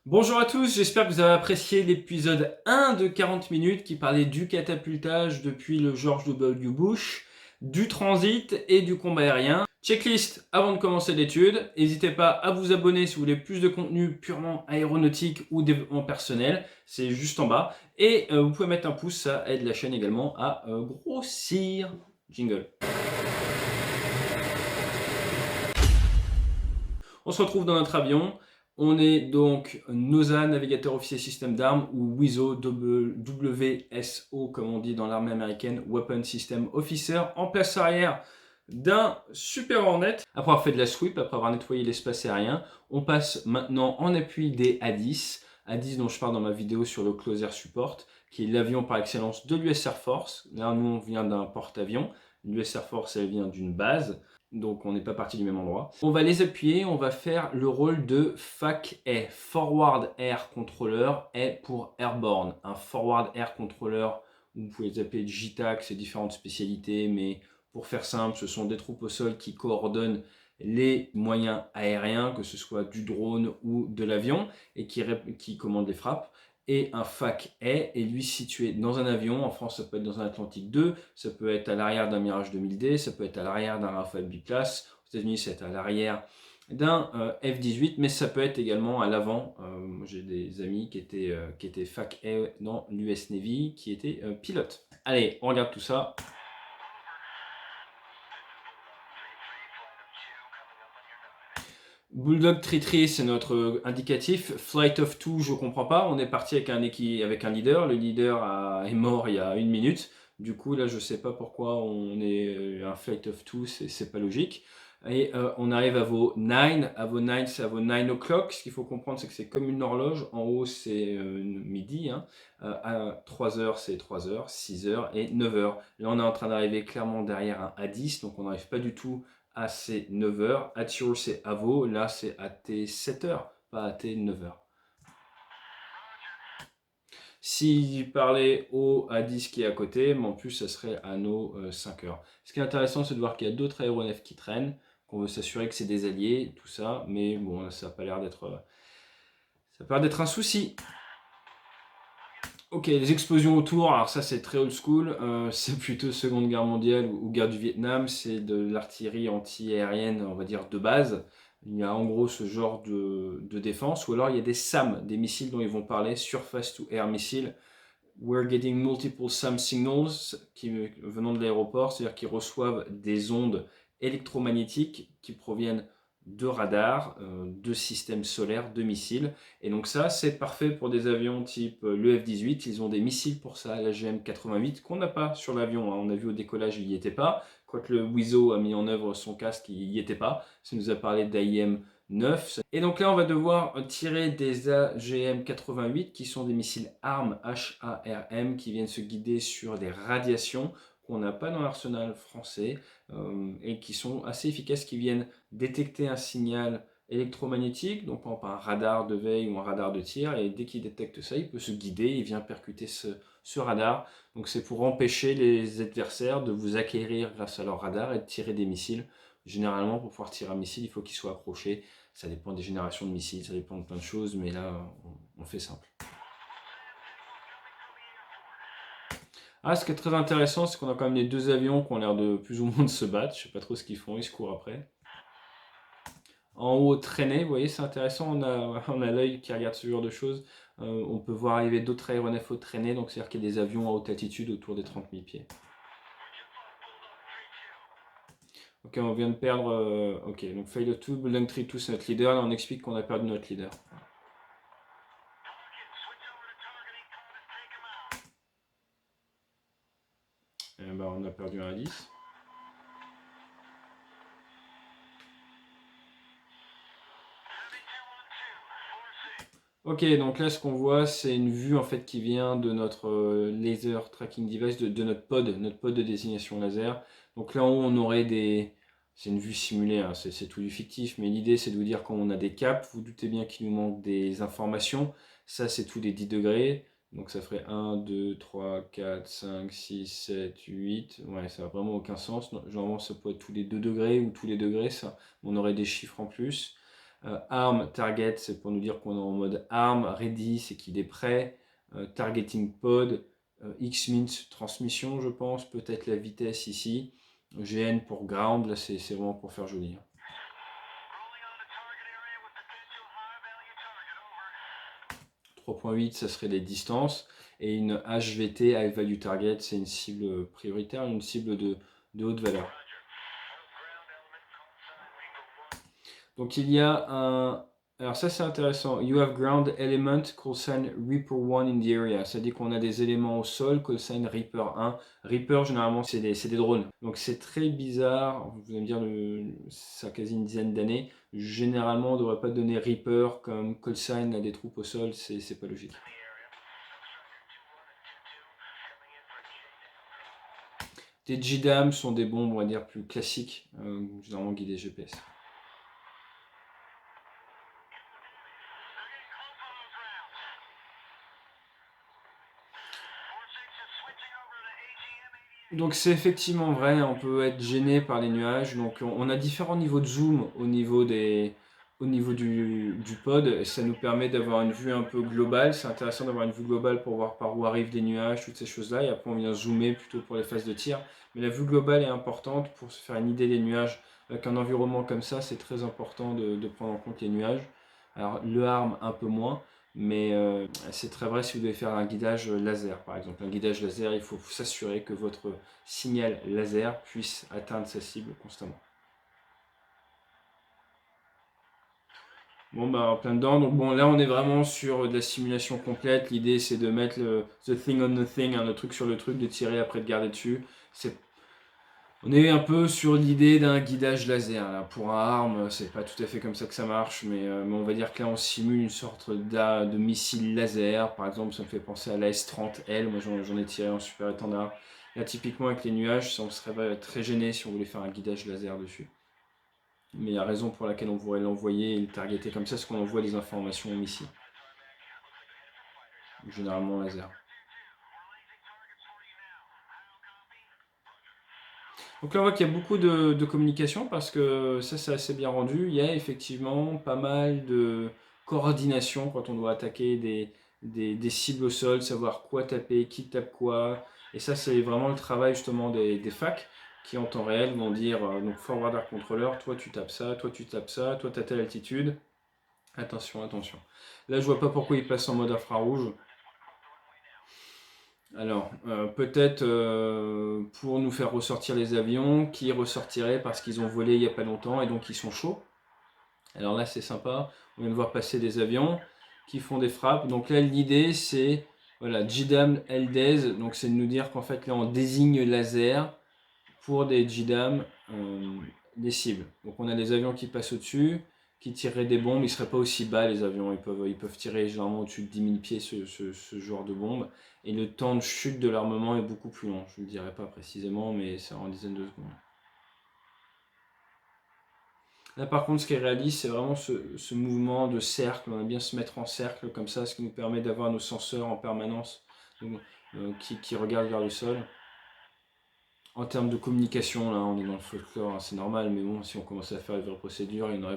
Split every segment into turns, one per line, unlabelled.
Bonjour à tous, j'espère que vous avez apprécié l'épisode 1 de 40 minutes qui parlait du catapultage depuis le George W. Bush, du transit et du combat aérien. Checklist avant de commencer l'étude. N'hésitez pas à vous abonner si vous voulez plus de contenu purement aéronautique ou développement personnel. C'est juste en bas. Et vous pouvez mettre un pouce, ça aide la chaîne également à grossir. Jingle. On se retrouve dans notre avion. On est donc NOSA, navigateur officier système d'armes, ou WISO, WSO, comme on dit dans l'armée américaine, Weapon System Officer, en place arrière d'un Super Hornet. Après avoir fait de la sweep, après avoir nettoyé l'espace aérien, on passe maintenant en appui des A-10. A-10 dont je parle dans ma vidéo sur le Close Air Support, qui est l'avion par excellence de l'US Air Force. Là, nous, on vient d'un porte-avions. L'US Air Force, elle vient d'une base. Donc on n'est pas parti du même endroit. On va les appuyer, on va faire le rôle de FAC-A, Forward Air Controller, A pour Airborne. Un Forward Air Controller, vous pouvez les appeler JTAC, c'est différentes spécialités, mais pour faire simple, ce sont des troupes au sol qui coordonnent les moyens aériens, que ce soit du drone ou de l'avion, et qui commandent les frappes. Et un FAC-A est lui situé dans un avion. En France, ça peut être dans un Atlantique 2, ça peut être à l'arrière d'un Mirage 2000D, ça peut être à l'arrière d'un Rafale biplace. Aux États-Unis, c'est à l'arrière d'un F-18, mais ça peut être également à l'avant. J'ai des amis qui étaient FAC-A dans l'US Navy, qui étaient pilotes. Allez, on regarde tout ça. Bulldog Tritri, c'est notre indicatif. Flight of Two, je comprends pas. On est parti avec un leader. Le leader est mort il y a 1 minute. Du coup, là, je sais pas pourquoi on est un Flight of Two, c'est pas logique. Et on arrive à vos 9. À vos 9, c'est à vos 9 o'clock. Ce qu'il faut comprendre, c'est que c'est comme une horloge. En haut, c'est midi. Hein. À 3 heures, c'est 3 heures, 6 heures et 9 heures. Là, on est en train d'arriver clairement derrière un A10, donc on n'arrive pas du tout à c'est 9h, at your c'est à vos, là c'est à tes 7h, pas à tes 9h. S'il parlait au A10 qui est à côté, mais en plus ça serait à nos 5h. Ce qui est intéressant, c'est de voir qu'il y a d'autres aéronefs qui traînent, qu'on veut s'assurer que c'est des alliés, tout ça, mais bon, là, ça n'a pas l'air d'être un souci. Ok, les explosions autour, alors ça c'est très old school, c'est plutôt Seconde Guerre mondiale ou guerre du Vietnam, c'est de l'artillerie anti-aérienne, on va dire, de base. Il y a en gros ce genre de défense, ou alors il y a des SAM, des missiles dont ils vont parler, Surface to Air Missile. We're getting multiple SAM signals venant de l'aéroport, c'est-à-dire qu'ils reçoivent des ondes électromagnétiques qui proviennent de radars, de systèmes solaires, de missiles. Et donc ça, c'est parfait pour des avions type le F-18. Ils ont des missiles pour ça, la GM-88, qu'on n'a pas sur l'avion. Hein. On a vu au décollage, il n'y était pas. Quoique le WISO a mis en œuvre son casque, il n'y était pas. Ça nous a parlé d'AIM 9. Et donc là, on va devoir tirer des AGM-88 qui sont des missiles ARM, H-A-R-M, qui viennent se guider sur des radiations qu'on n'a pas dans l'arsenal français et qui sont assez efficaces, qui viennent détecter un signal électromagnétique, donc par exemple un radar de veille ou un radar de tir, et dès qu'il détecte ça, il peut se guider, il vient percuter ce radar. Donc c'est pour empêcher les adversaires de vous acquérir grâce à leur radar et de tirer des missiles. Généralement, pour pouvoir tirer un missile, il faut qu'il soit accroché. Ça dépend des générations de missiles, ça dépend de plein de choses, mais là, on fait simple. Ah, ce qui est très intéressant, c'est qu'on a quand même les deux avions qui ont l'air de plus ou moins de se battre. Je sais pas trop ce qu'ils font, ils se courent après. En haut, traîner, vous voyez, c'est intéressant, on a l'œil qui regarde ce genre de choses. On peut voir arriver d'autres aéronefs au traîner, donc c'est-à-dire qu'il y a des avions à haute altitude autour des 30 000 pieds. Ok, on vient de perdre. Ok, donc fail of two, Bulldog 3-2, c'est notre leader. Là, on explique qu'on a perdu notre leader. Eh ben, on a perdu un à 10. Ok, donc là, ce qu'on voit, c'est une vue en fait qui vient de notre laser tracking device, de notre pod de désignation laser. Donc là en haut, on aurait des. C'est une vue simulée, hein, c'est tout du fictif, mais l'idée c'est de vous dire quand on a des caps, vous doutez bien qu'il nous manque des informations. Ça, c'est tous les 10 degrés. Donc ça ferait 1, 2, 3, 4, 5, 6, 7, 8. Ouais, ça n'a vraiment aucun sens. Normalement, ça peut être tous les 2 degrés ou tous les degrés, ça. On aurait des chiffres en plus. Arm, target, c'est pour nous dire qu'on est en mode arm. Ready, c'est qu'il est prêt. Targeting pod. X means transmission, je pense. Peut-être la vitesse ici. GN pour ground, là c'est vraiment pour faire joli. 3.8, ça serait les distances. Et une HVT, High Value Target, c'est une cible prioritaire, une cible de haute valeur. Donc il y a un... Alors ça c'est intéressant. You have ground element, call sign Reaper 1 in the area. Ça dit qu'on a des éléments au sol, call sign Reaper 1. Reaper généralement c'est des drones. Donc c'est très bizarre. Vous allez me dire, ça a quasi une dizaine d'années. Généralement on ne devrait pas donner Reaper comme call sign à des troupes au sol. C'est pas logique. Des JDAM sont des bombes, on va dire, plus classiques, généralement guidées GPS. Donc c'est effectivement vrai, on peut être gêné par les nuages. Donc on a différents niveaux de zoom au niveau du pod. Et ça nous permet d'avoir une vue un peu globale. C'est intéressant d'avoir une vue globale pour voir par où arrivent les nuages, toutes ces choses-là. Et après on vient zoomer plutôt pour les phases de tir. Mais la vue globale est importante pour se faire une idée des nuages. Avec un environnement comme ça, c'est très important de prendre en compte les nuages. Alors le harm un peu moins. Mais c'est très vrai si vous devez faire un guidage laser, par exemple. Un guidage laser, il faut s'assurer que votre signal laser puisse atteindre sa cible constamment. Bon, bah, en plein dedans. Donc, bon, là, on est vraiment sur de la simulation complète. L'idée, c'est de mettre le the thing on the thing, hein, le truc sur le truc, de tirer après de garder dessus. On est un peu sur l'idée d'un guidage laser. Là. Pour un arme, c'est pas tout à fait comme ça que ça marche, mais on va dire que là, on simule une sorte de missile laser. Par exemple, ça me fait penser à la S-30L. Moi, j'en ai tiré en super étendard. Là, typiquement, avec les nuages, on serait très gêné si on voulait faire un guidage laser dessus. Mais la raison pour laquelle on pourrait l'envoyer et le targeter comme ça, c'est qu'on envoie des informations au missile. Généralement laser. Donc là, on voit qu'il y a beaucoup de communication parce que ça, c'est assez bien rendu. Il y a effectivement pas mal de coordination quand on doit attaquer des cibles au sol, savoir quoi taper, qui tape quoi. Et ça, c'est vraiment le travail justement des facs qui en temps réel vont dire, donc forwarder controller, toi tu tapes ça, toi tu tapes ça, toi tu as telle altitude. Attention, attention. Là, je vois pas pourquoi il passe en mode infrarouge. Alors, peut-être pour nous faire ressortir les avions qui ressortiraient parce qu'ils ont volé il n'y a pas longtemps et donc ils sont chauds. Alors là, c'est sympa. On vient de voir passer des avions qui font des frappes. Donc là, l'idée, c'est voilà, JDAM LDES. Donc c'est de nous dire qu'en fait, là, on désigne laser pour des JDAM, des cibles. Donc on a des avions qui passent au-dessus, qui tireraient des bombes. Ils ne seraient pas aussi bas, les avions. Ils peuvent tirer généralement au-dessus de 10 000 pieds ce genre de bombe. Et le temps de chute de l'armement est beaucoup plus long. Je ne le dirai pas précisément, mais c'est en dizaines de secondes. Là par contre, ce qui est réaliste, c'est vraiment ce mouvement de cercle. On aime bien se mettre en cercle comme ça, ce qui nous permet d'avoir nos senseurs en permanence qui regardent vers le sol. En termes de communication, là, on est dans le folklore, hein, c'est normal, mais bon, si on commençait à faire les vraies procédures, il y en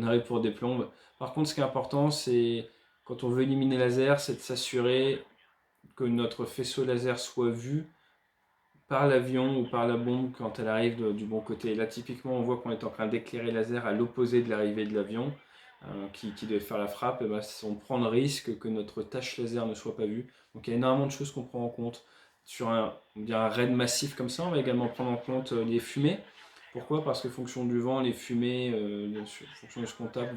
aurait pour des plombes. Par contre, ce qui est important, c'est quand on veut éliminer laser, c'est de s'assurer que notre faisceau laser soit vu par l'avion ou par la bombe quand elle arrive du bon côté. Là, typiquement, on voit qu'on est en train d'éclairer laser à l'opposé de l'arrivée de l'avion qui devait faire la frappe. Et ben, on prend le risque que notre tâche laser ne soit pas vue. Donc, il y a énormément de choses qu'on prend en compte. Sur un raid massif comme ça, on va également prendre en compte les fumées. Pourquoi? Parce que fonction du vent, les fumées, fonction de ce qu'on tape,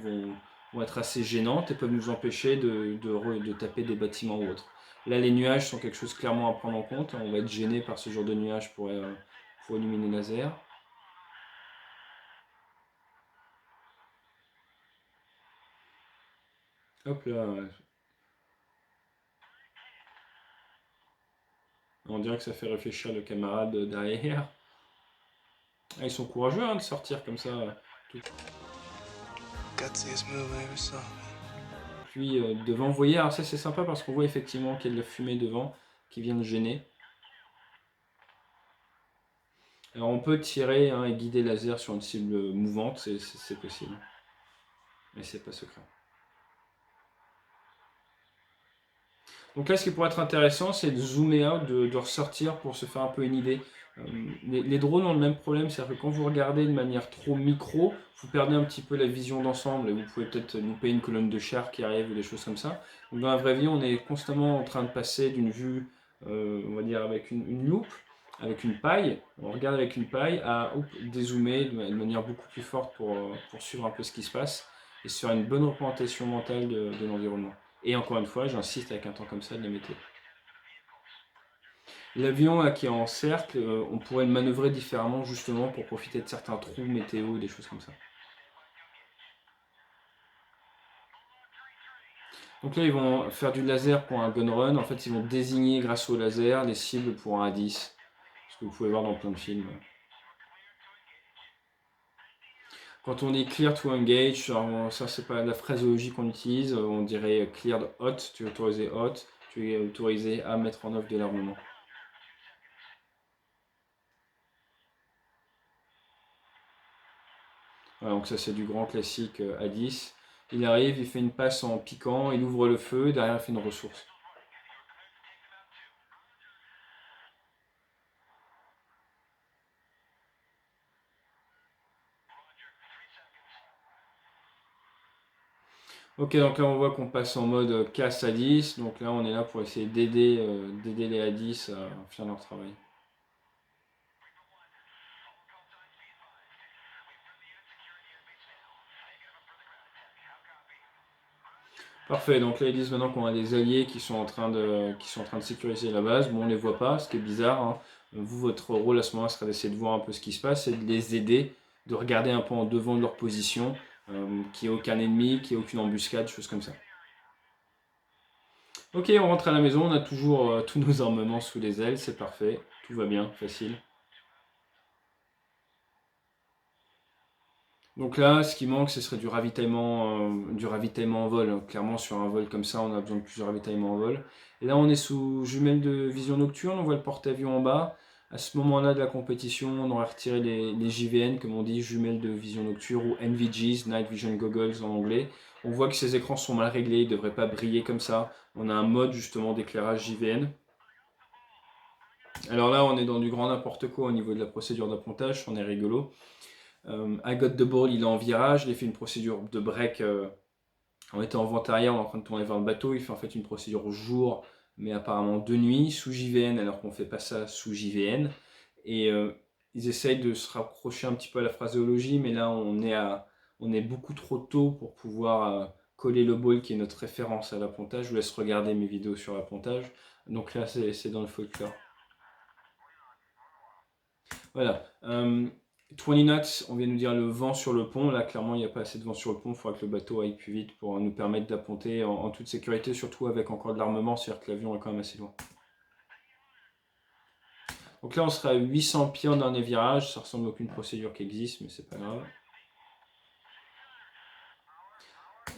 vont être assez gênantes et peuvent nous empêcher de taper des bâtiments ou autres. Là, les nuages sont quelque chose clairement à prendre en compte. On va être gêné par ce genre de nuages pour illuminer laser. Hop là. On dirait que ça fait réfléchir le camarade derrière. Ah, ils sont courageux hein, de sortir comme ça. Puis devant, vous voyez, alors ça c'est sympa parce qu'on voit effectivement qu'il y a de la fumée devant qui vient de gêner. Alors on peut tirer hein, et guider laser sur une cible mouvante, c'est possible. mais c'est pas secret. Donc là, ce qui pourrait être intéressant, c'est de zoomer out, de ressortir pour se faire un peu une idée. Les drones ont le même problème, c'est-à-dire que quand vous regardez de manière trop micro, vous perdez un petit peu la vision d'ensemble et vous pouvez peut-être louper une colonne de chars qui arrive ou des choses comme ça. Donc dans la vraie vie, on est constamment en train de passer d'une vue, on va dire avec une loupe, avec une paille, on regarde avec une paille, à dézoomer de manière beaucoup plus forte pour suivre un peu ce qui se passe et se faire une bonne représentation mentale de l'environnement. Et encore une fois, j'insiste avec un temps comme ça de les météo. L'avion qui est en cercle, on pourrait le manœuvrer différemment justement pour profiter de certains trous météo, des choses comme ça. Donc là, ils vont faire du laser pour un gun run. En fait, ils vont désigner grâce au laser les cibles pour un A10. Ce que vous pouvez voir dans plein de films. Quand on dit clear to engage, ça c'est pas la phraseologie qu'on utilise, on dirait cleared hot, tu es autorisé hot, tu es autorisé à mettre en œuvre de l'armement. Voilà, donc ça c'est du grand classique A10. Il arrive, il fait une passe en piquant, il ouvre le feu, et derrière il fait une ressource. Ok, donc là on voit qu'on passe en mode casse à 10, donc là on est là pour essayer d'aider les A10 à faire leur travail. Parfait, donc là ils disent maintenant qu'on a des alliés qui sont en train de sécuriser la base. Bon, on ne les voit pas, ce qui est bizarre, hein. Vous, votre rôle à ce moment-là sera d'essayer de voir un peu ce qui se passe et de les aider, de regarder un peu en devant de leur position, qu'il n'y ait aucun ennemi, qu'il n'y ait aucune embuscade, choses comme ça. Ok, on rentre à la maison, on a toujours tous nos armements sous les ailes, c'est parfait, tout va bien, facile. Donc là, ce qui manque, ce serait du ravitaillement en vol. Clairement, sur un vol comme ça, on a besoin de plusieurs ravitaillements en vol. Et là, on est sous jumelle de vision nocturne, on voit le porte-avions en bas. À ce moment-là de la compétition, on aurait retiré les JVN, comme on dit, jumelles de vision nocturne, ou NVGs, Night Vision Goggles en anglais. On voit que ces écrans sont mal réglés, ils ne devraient pas briller comme ça. On a un mode justement d'éclairage JVN. Alors là, on est dans du grand n'importe quoi au niveau de la procédure d'appontage, on est rigolo. I got the ball, il est en virage, il fait une procédure de break en étant en vente arrière, on est en train de tourner vers le bateau, il fait en fait une procédure au jour, mais apparemment de nuit, sous JVN, alors qu'on ne fait pas ça sous JVN. Et ils essayent de se rapprocher un petit peu à la phraséologie, mais là on est beaucoup trop tôt pour pouvoir coller le ball qui est notre référence à l'appontage. Je vous laisse regarder mes vidéos sur l'appontage. Donc là c'est dans le folklore. Voilà. 20 knots, on vient nous dire le vent sur le pont. Là, clairement, il n'y a pas assez de vent sur le pont. Il faudra que le bateau aille plus vite pour nous permettre d'apponter en toute sécurité, surtout avec encore de l'armement, c'est-à-dire que l'avion est quand même assez loin. Donc là, on sera à 800 pieds en dernier virage. Ça ressemble à aucune procédure qui existe, mais c'est pas grave.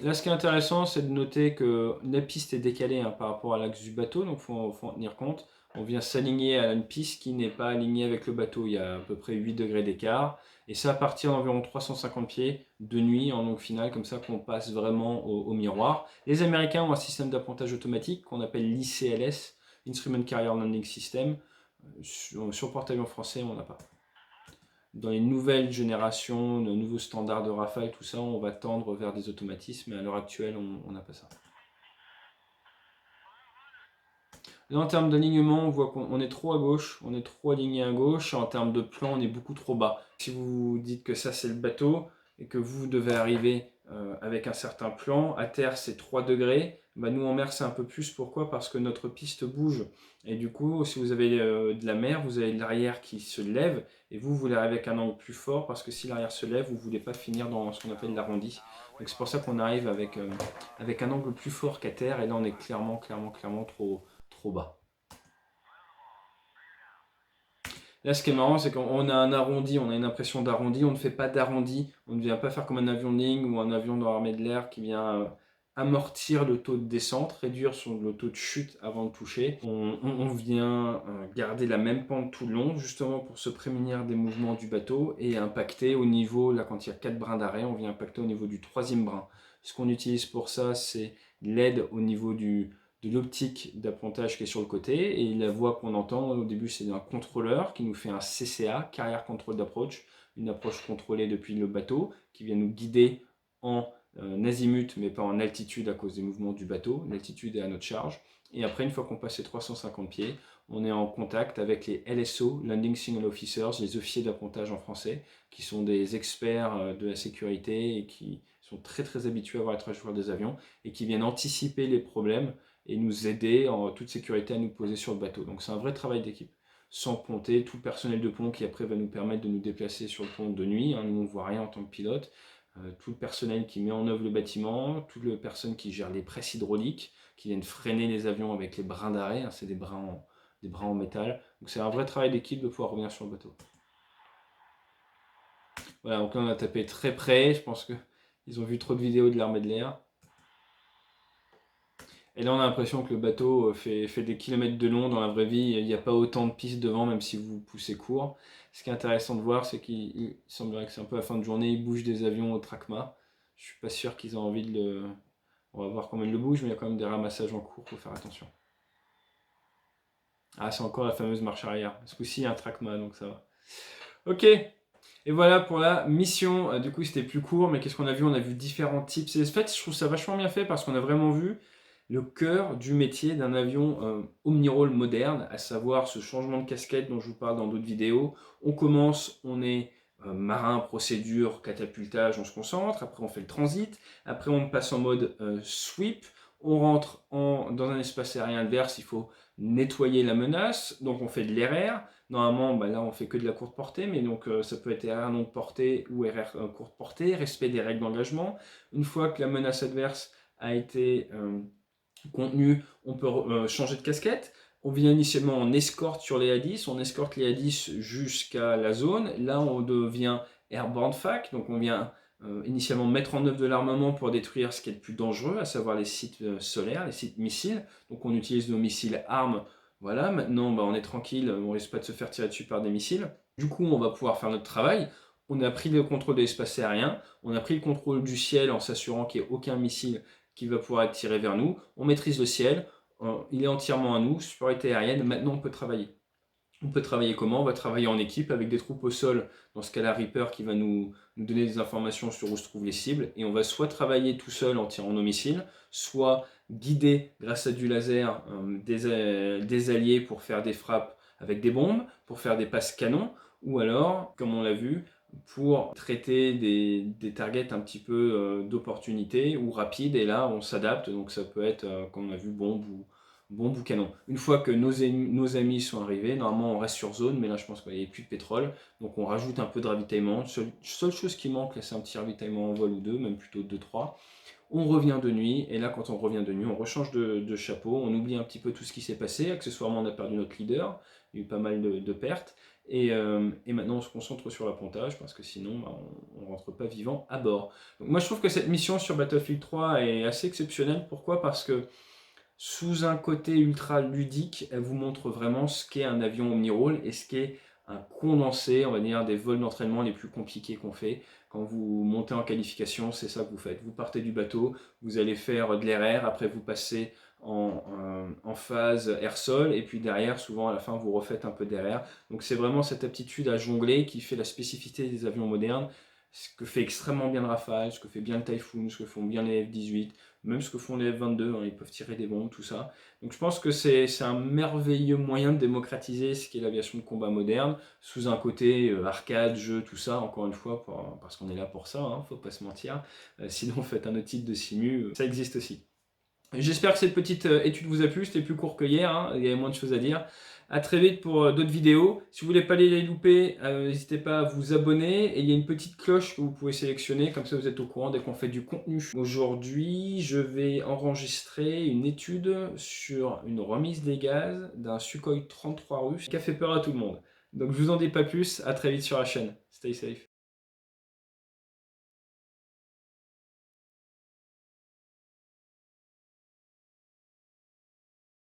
Là, ce qui est intéressant, c'est de noter que la piste est décalée par rapport à l'axe du bateau, donc il faut en tenir compte. On vient s'aligner à une piste qui n'est pas alignée avec le bateau. Il y a à peu près 8 degrés d'écart. Et ça à partir d'environ 350 pieds de nuit en longue finale, comme ça qu'on passe vraiment au miroir. Les Américains ont un système d'appontage automatique qu'on appelle l'ICLS, Instrument Carrier Landing System. Sur porte-avions français, on n'a pas. Dans les nouvelles générations, nos nouveaux standards de Rafale, tout ça, on va tendre vers des automatismes, mais à l'heure actuelle, on n'a pas ça. Là, en termes d'alignement, on voit qu'on est trop à gauche, on est trop aligné à gauche, et en termes de plan, on est beaucoup trop bas. Si vous dites que ça c'est le bateau, et que vous devez arriver avec un certain plan, à terre c'est 3 degrés, bah nous en mer c'est un peu plus, pourquoi? Parce que notre piste bouge, et du coup si vous avez de la mer, vous avez l'arrière qui se lève, et vous voulez arriver avec un angle plus fort, parce que si l'arrière se lève, vous ne voulez pas finir dans ce qu'on appelle l'arrondi. Donc c'est pour ça qu'on arrive avec un angle plus fort qu'à terre, et là on est clairement trop bas. Là, ce qui est marrant, c'est qu'on a un arrondi, on a une impression d'arrondi, on ne fait pas d'arrondi, on ne vient pas faire comme un avion de ligne ou un avion dans l'armée de l'air qui vient amortir le taux de descente, réduire le taux de chute avant de toucher. On vient garder la même pente tout le long, justement pour se prémunir des mouvements du bateau et impacter au niveau, là quand il y a 4 brins d'arrêt, on vient impacter au niveau du 3e brin. Ce qu'on utilise pour ça, c'est l'aide au niveau de l'optique d'appontage qui est sur le côté, et la voix qu'on entend au début, c'est un contrôleur qui nous fait un CCA, Carrier Control Approach, une approche contrôlée depuis le bateau, qui vient nous guider en azimut, mais pas en altitude à cause des mouvements du bateau. L'altitude est à notre charge. Et après, une fois qu'on passe les 350 pieds, on est en contact avec les LSO, Landing Signal Officers, les officiers d'appontage en français, qui sont des experts de la sécurité et qui sont très très habitués à voir la trajectoire des avions et qui viennent anticiper les problèmes et nous aider en toute sécurité à nous poser sur le bateau. Donc c'est un vrai travail d'équipe. Sans compter tout le personnel de pont qui après va nous permettre de nous déplacer sur le pont de nuit. Nous on ne voit rien en tant que pilote. Tout le personnel qui met en œuvre le bâtiment, toutes les personnes qui gèrent les presses hydrauliques, qui viennent freiner les avions avec les brins d'arrêt, c'est des brins en métal. Donc c'est un vrai travail d'équipe de pouvoir revenir sur le bateau. Voilà, donc là on a tapé très près, je pense qu'ils ont vu trop de vidéos de l'armée de l'air. Et là on a l'impression que le bateau fait des kilomètres de long. Dans la vraie vie, il n'y a pas autant de pistes devant, même si vous poussez court. Ce qui est intéressant de voir, c'est qu'il semblerait que c'est un peu la fin de journée, ils bougent des avions au TRACMA. Je suis pas sûr qu'ils aient envie de le... On va voir comment ils le bougent, mais il y a quand même des ramassages en cours, faut faire attention. Ah, c'est encore la fameuse marche arrière. Ce coup-ci, il y a un TRACMA, donc ça va. Ok, et voilà pour la mission. Du coup, c'était plus court, mais qu'est-ce qu'on a vu? On a vu différents types. En fait, je trouve ça vachement bien fait parce qu'on a vraiment vu le cœur du métier d'un avion omnirole moderne, à savoir ce changement de casquette dont je vous parle dans d'autres vidéos. On commence, on est marin, procédure, catapultage, on se concentre. Après, on fait le transit. Après, on passe en mode sweep. On rentre dans un espace aérien adverse. Il faut nettoyer la menace. Donc, on fait de l'RR. Normalement, là, on fait que de la courte portée, mais donc ça peut être RR longue portée ou RR courte portée. Respect des règles d'engagement. Une fois que la menace adverse a été contenue, on peut changer de casquette. On vient initialement en escorte sur les A10, on escorte les A10 jusqu'à la zone. Là, on devient airborne FAC, donc on vient initialement mettre en œuvre de l'armement pour détruire ce qui est le plus dangereux, à savoir les sites solaires, les sites missiles. Donc on utilise nos missiles armes. Voilà, maintenant on est tranquille, on risque pas de se faire tirer dessus par des missiles. Du coup, on va pouvoir faire notre travail. On a pris le contrôle de l'espace aérien, on a pris le contrôle du ciel en s'assurant qu'il n'y ait aucun missile qui va pouvoir être tiré vers nous. On maîtrise le ciel, il est entièrement à nous, supériorité aérienne. Maintenant, on peut travailler. On peut travailler comment? On va travailler en équipe avec des troupes au sol, dans ce cas-là Reaper qui va nous donner des informations sur où se trouvent les cibles, et on va soit travailler tout seul en tirant nos missiles, soit guider grâce à du laser des alliés pour faire des frappes avec des bombes, pour faire des passes canons, ou alors, comme on l'a vu, pour traiter des targets un petit peu d'opportunité ou rapides, et là on s'adapte, donc ça peut être, comme on a vu, bombe ou canon. Une fois que nos amis sont arrivés, normalement on reste sur zone, mais là je pense qu'il n'y a plus de pétrole, donc on rajoute un peu de ravitaillement. Seule chose qui manque, c'est un petit ravitaillement en vol ou deux, même plutôt 2-3. On revient de nuit, et là quand on revient de nuit, on rechange de chapeau, on oublie un petit peu tout ce qui s'est passé, accessoirement on a perdu notre leader, il y a eu pas mal de pertes, et maintenant on se concentre sur l'appontage, parce que sinon on ne rentre pas vivant à bord. Donc moi je trouve que cette mission sur Battlefield 3 est assez exceptionnelle. Pourquoi? Parce que sous un côté ultra ludique, elle vous montre vraiment ce qu'est un avion omnirole et ce qu'est un condensé, on va dire, des vols d'entraînement les plus compliqués qu'on fait. Quand vous montez en qualification, c'est ça que vous faites. Vous partez du bateau, vous allez faire de l'RR, après vous passez en phase air-sol, et puis derrière, souvent à la fin, vous refaites un peu d'RR. Donc c'est vraiment cette aptitude à jongler qui fait la spécificité des avions modernes, ce que fait extrêmement bien le Rafale, ce que fait bien le Typhoon, ce que font bien les F-18, même ce que font les F-22, ils peuvent tirer des bombes, tout ça. Donc je pense que c'est un merveilleux moyen de démocratiser ce qu'est l'aviation de combat moderne, sous un côté arcade, jeu, tout ça, encore une fois, parce qu'on est là pour ça, faut pas se mentir. Sinon, faites un autre type de simu, ça existe aussi. J'espère que cette petite étude vous a plu, c'était plus court que hier, il y avait moins de choses à dire. A très vite pour d'autres vidéos. Si vous voulez pas les louper, n'hésitez pas à vous abonner. Et il y a une petite cloche que vous pouvez sélectionner, comme ça vous êtes au courant dès qu'on fait du contenu. Aujourd'hui, je vais enregistrer une étude sur une remise des gaz d'un Sukhoi 33 russe qui a fait peur à tout le monde. Donc je vous en dis pas plus, à très vite sur la chaîne. Stay safe.